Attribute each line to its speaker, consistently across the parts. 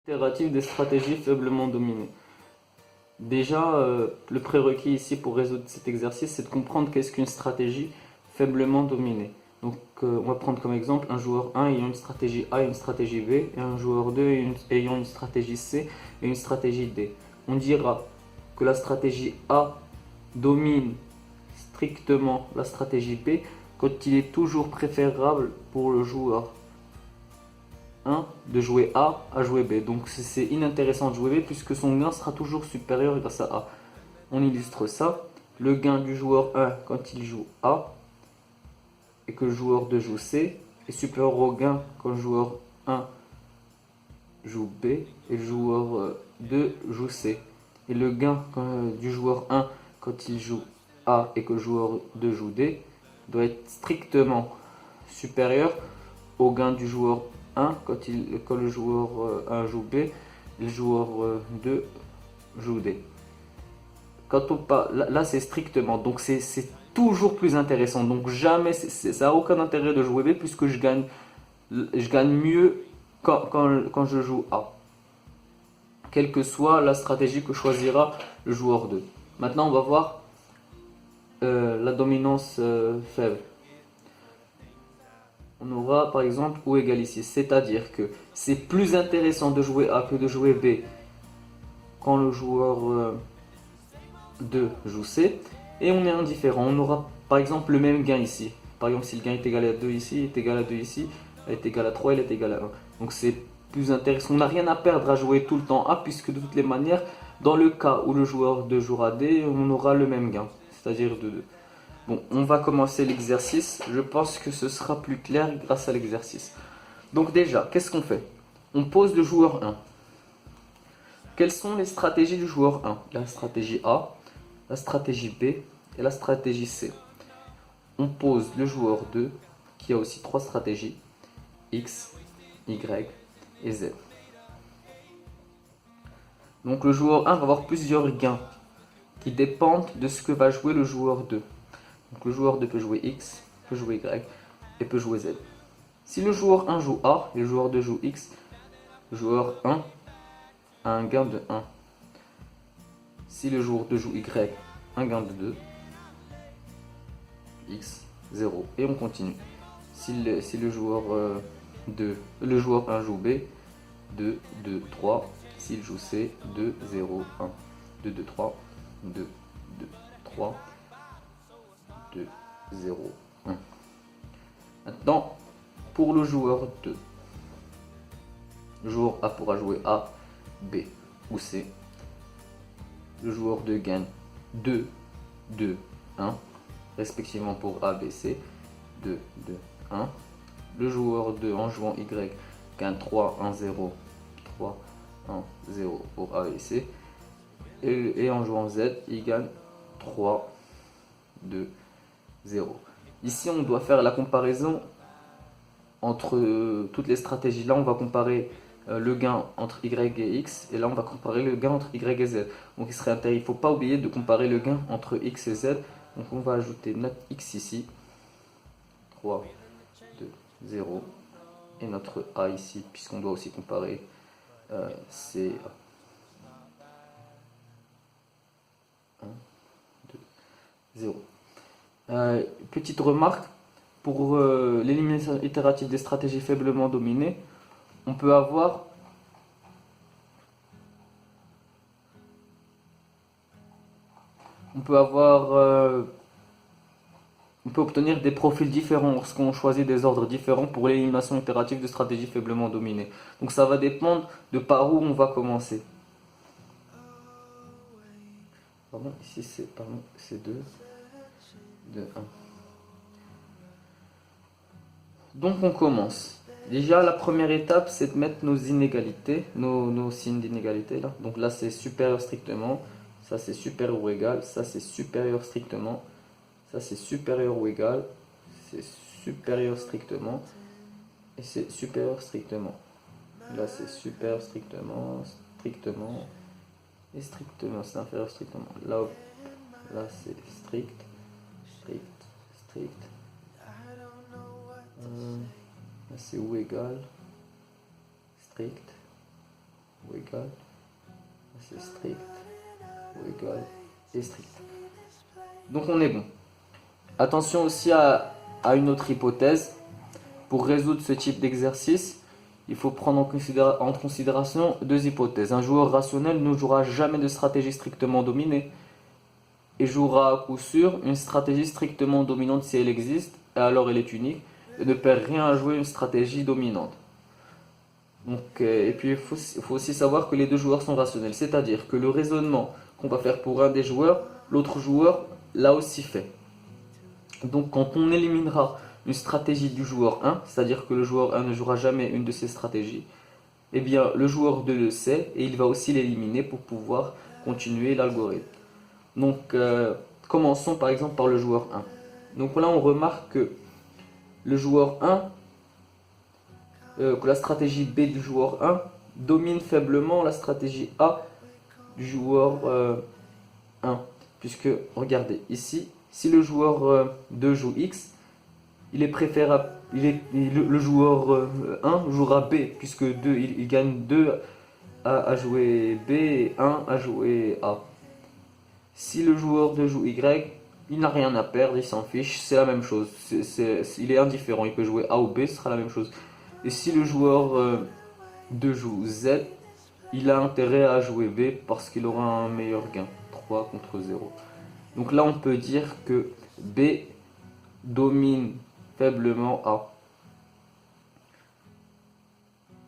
Speaker 1: Itérative des stratégies faiblement dominées. Déjà, le prérequis ici pour résoudre cet exercice, c'est de comprendre qu'est-ce qu'une stratégie faiblement dominée. Donc, on va prendre comme exemple un joueur 1 ayant une stratégie A et une stratégie B, et un joueur 2 ayant une stratégie C et une stratégie D. On dira que la stratégie A domine strictement la stratégie B quand il est toujours préférable pour le joueur 1 de jouer A à jouer B. Donc c'est inintéressant de jouer B puisque son gain sera toujours supérieur grâce à A. On illustre ça. Le gain du joueur 1 quand il joue A et que le joueur 2 joue C est supérieur au gain quand le joueur 1 joue B et le joueur 2 joue C. Et le gain du joueur 1 quand il joue A et que le joueur 2 joue D doit être strictement supérieur au gain du joueur 1 quand le joueur 1 joue B et le joueur 2 joue D. Quand on là c'est strictement, donc c'est toujours plus intéressant. Donc jamais, ça n'a aucun intérêt de jouer B puisque je gagne mieux quand je joue A. Quelle que soit la stratégie que choisira le joueur 2. Maintenant on va voir la dominance faible. On aura par exemple ou égal ici, c'est-à-dire que c'est plus intéressant de jouer A que de jouer B quand le joueur 2 joue C, et on est indifférent. On aura par exemple le même gain ici. Par exemple, si le gain est égal à 2 ici, est égal à 2 ici, elle est égal à 3, elle est égal à 1. Donc c'est plus intéressant. On n'a rien à perdre à jouer tout le temps A, puisque de toutes les manières, dans le cas où le joueur 2 jouera D, on aura le même gain, c'est-à-dire de 2. Bon, on va commencer l'exercice. Je pense que ce sera plus clair grâce à l'exercice. Donc déjà, qu'est-ce qu'on fait? On pose le joueur 1. Quelles sont les stratégies du joueur 1? La stratégie A, la stratégie B et la stratégie C. On pose le joueur 2 qui a aussi trois stratégies, X, Y et Z. Donc le joueur 1 va avoir plusieurs gains qui dépendent de ce que va jouer le joueur 2. Donc le joueur 2 peut jouer X, peut jouer Y et peut jouer Z. Si le joueur 1 joue A et le joueur 2 joue X, le joueur 1 a un gain de 1. Si le joueur 2 joue Y, un gain de 2. X, 0. Et on continue. Si le joueur 2, le joueur 1 joue B, 2, 2, 3. S'il joue C, 2, 0, 1. 2, 2, 3. 2, 2, 3. 2, 0, 1. Maintenant, pour le joueur 2, le joueur A pourra jouer A, B ou C. Le joueur 2 gagne 2, 2, 1, respectivement pour A, B, C. 2, 2, 1. Le joueur 2 en jouant Y gagne 3, 1, 0, 3, 1, 0 pour A et C. Et en jouant Z, il gagne 3, 2, 0. Ici, on doit faire la comparaison entre toutes les stratégies. Là, on va comparer le gain entre Y et X. Et là, on va comparer le gain entre Y et Z. Donc, il ne faut pas oublier de comparer le gain entre X et Z. Donc, on va ajouter notre X ici. 3, 2, 0. Et notre A ici, puisqu'on doit aussi comparer CA. 1, 2, 0. Petite remarque, pour l'élimination itérative des stratégies faiblement dominées, on peut avoir on peut obtenir des profils différents lorsqu'on choisit des ordres différents pour l'élimination itérative de stratégies faiblement dominées. Donc ça va dépendre de par où on va commencer. Pardon, ici c'est 2, 2, 1. Donc on commence. Déjà la première étape c'est de mettre nos inégalités, nos signes d'inégalité là. Donc là c'est supérieur strictement, ça c'est supérieur ou égal, ça c'est supérieur strictement, ça c'est supérieur ou égal, c'est supérieur strictement, et c'est supérieur strictement. Là c'est supérieur strictement, strictement, et strictement, c'est inférieur strictement. Là c'est strict, strict, strict. Là c'est ou égal, strict, égal, c'est strict, ou égal, et strict. Donc on est bon. Attention aussi à une autre hypothèse. Pour résoudre ce type d'exercice, il faut prendre en considération deux hypothèses. Un joueur rationnel ne jouera jamais de stratégie strictement dominée et jouera à coup sûr une stratégie strictement dominante si elle existe, et alors elle est unique, et ne perd rien à jouer une stratégie dominante. Donc, et puis il faut aussi savoir que les deux joueurs sont rationnels, c'est-à-dire que le raisonnement qu'on va faire pour un des joueurs, l'autre joueur l'a aussi fait. Donc quand on éliminera une stratégie du joueur 1, c'est-à-dire que le joueur 1 ne jouera jamais une de ces stratégies, eh bien le joueur 2 le sait et il va aussi l'éliminer pour pouvoir continuer l'algorithme. Donc commençons par exemple par le joueur 1. Donc là on remarque que le joueur 1, que la stratégie B du joueur 1 domine faiblement la stratégie A du joueur 1. Puisque, regardez, ici, si le joueur 2 joue X, il est préférable, le joueur 1 jouera B, puisque 2, il gagne 2 à jouer B et 1 à jouer A. Si le joueur 2 joue Y, il n'a rien à perdre, il s'en fiche, c'est la même chose. Il est indifférent, il peut jouer A ou B, ce sera la même chose. Et si le joueur 2 joue Z, il a intérêt à jouer B parce qu'il aura un meilleur gain, 3 contre 0. Donc là on peut dire que B domine faiblement A.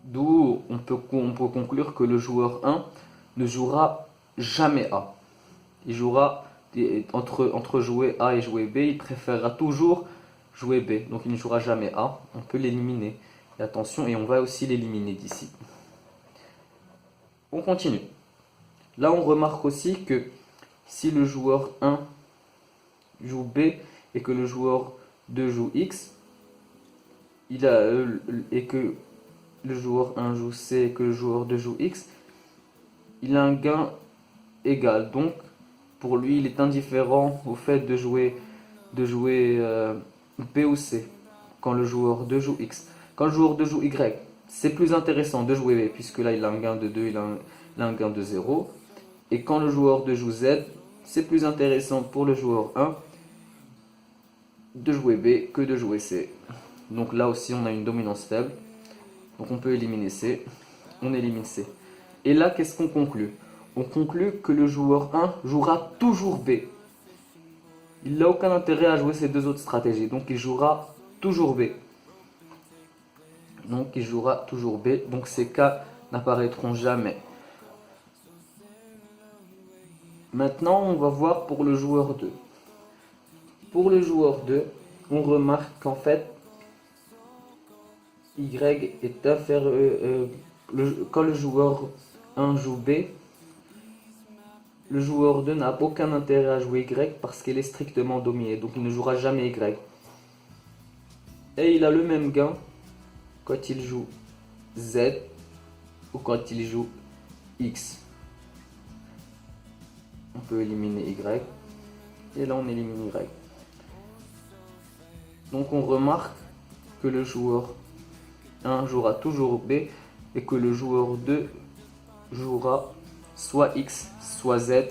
Speaker 1: D'où on peut conclure que le joueur 1 ne jouera jamais A. Il jouera entre jouer A et jouer B, il préférera toujours jouer B. Donc il ne jouera jamais A, on peut l'éliminer. Et attention, et on va aussi l'éliminer d'ici. On continue. Là on remarque aussi que si le joueur 1 joue B et que le joueur 2 joue X, et que le joueur 1 joue C et que le joueur 2 joue X, il a un gain égal. Donc pour lui il est indifférent au fait de jouer B ou C quand le joueur 2 joue X. Quand le joueur 2 joue Y, c'est plus intéressant de jouer B puisque là il a un gain de 2, il a un gain de 0. Et quand le joueur 2 joue Z, c'est plus intéressant pour le joueur 1 de jouer B que de jouer C. Donc là aussi on a une dominance faible. Donc on peut éliminer C. On élimine C. Et là qu'est-ce qu'on conclut? On conclut que le joueur 1 jouera toujours B. Il n'a aucun intérêt à jouer ces deux autres stratégies. Donc il jouera toujours B. Donc il jouera toujours B. Donc ces cas n'apparaîtront jamais. Maintenant on va voir pour le joueur 2. Pour le joueur 2, on remarque qu'en fait, Y est inférieur. Quand le joueur 1 joue B, le joueur 2 n'a aucun intérêt à jouer Y parce qu'elle est strictement dominée. Donc il ne jouera jamais Y. Et il a le même gain quand il joue Z ou quand il joue X. On peut éliminer Y. Et là on élimine Y. Donc on remarque que le joueur 1 jouera toujours B et que le joueur 2 jouera soit X, soit Z.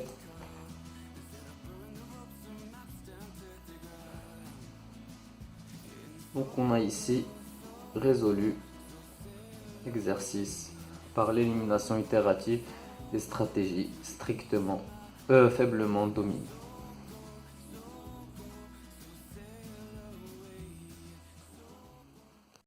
Speaker 1: Donc on a ici résolu l'exercice par l'élimination itérative des stratégies faiblement dominées.